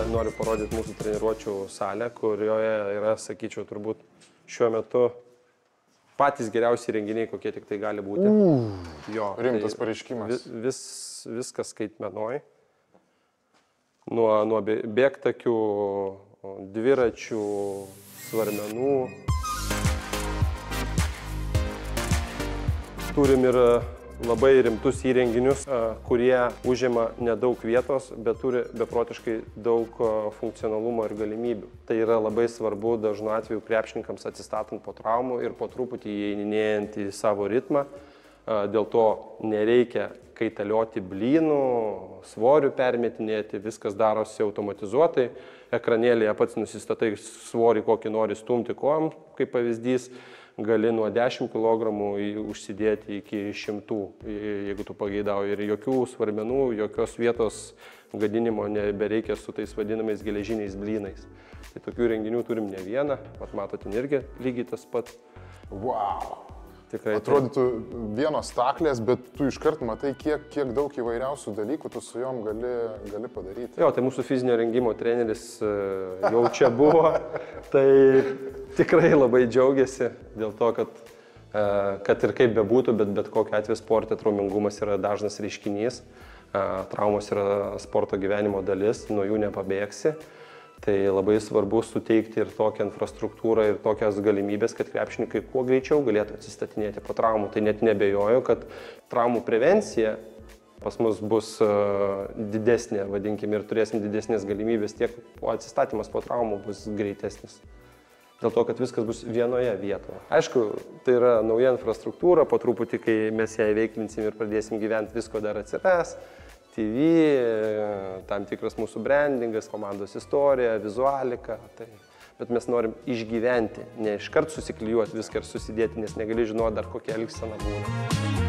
Noriu parodyti mūsų treniruočių salę, kurioje yra, sakyčiau, turbūt šiuo metu patys geriausi renginiai, kokie tik tai gali būti. Jo, rimtas pareiškimas. Viskas skaitmenoj. Nuo bėgtakių, dviračių, svarmenų. Turim ir labai rimtus įrenginius, kurie užima nedaug vietos, bet turi beprotiškai daug funkcionalumo ir galimybių. Tai yra labai svarbu dažnu atveju krepšininkams atsistatant po traumų ir po truputį įeinėjant į savo ritmą. Dėl to nereikia kaitalioti blynų, svorių permetinėti, viskas darosi automatizuotai. Ekranėlėje pats nusistatai svorį, kokį nori stumti kojom, kaip pavyzdys. Gali nuo 10 kg užsidėti iki 100, jeigu tu pageidauji. Ir jokių svarmenų, jokios vietos gadinimo nebereikia su tais vadinamais geležiniais blynais. Tai tokių renginių turim ne vieną, matote, irgi lygiai tas pat. Wow! Tikrai. Atrodytų vienos staklės, bet tu iškart matai, kiek daug įvairiausių dalykų tu su jom gali padaryti. Jo, tai mūsų fizinio rengimo treneris jau čia buvo, tai tikrai labai džiaugiasi dėl to, kad ir kaip bebūtų, bet kokiu atveju sporte traumingumas yra dažnas reiškinys, traumos yra sporto gyvenimo dalis, nuo jų nepabėgsi. Tai labai svarbu suteikti ir tokią infrastruktūrą ir tokias galimybės, kad krepšininkai kuo greičiau galėtų atsistatinėti po traumų. Tai net nebejoju, kad traumų prevencija pas mus bus didesnė, vadinkime, ir turėsim didesnės galimybės, tiek atsistatymas po traumų bus greitesnis. Dėl to, kad viskas bus vienoje vietoje. Aišku, tai yra nauja infrastruktūra, po truputį, kai mes ją įveiklinsim ir pradėsim gyventi, visko dar atsiras. TV, tam tikras mūsų brandingas, komandos istorija, vizualika. Bet mes norim išgyventi, ne iškart susiklijuoti viską ir susidėti, nes negali žinoti dar kokia elgsena būna.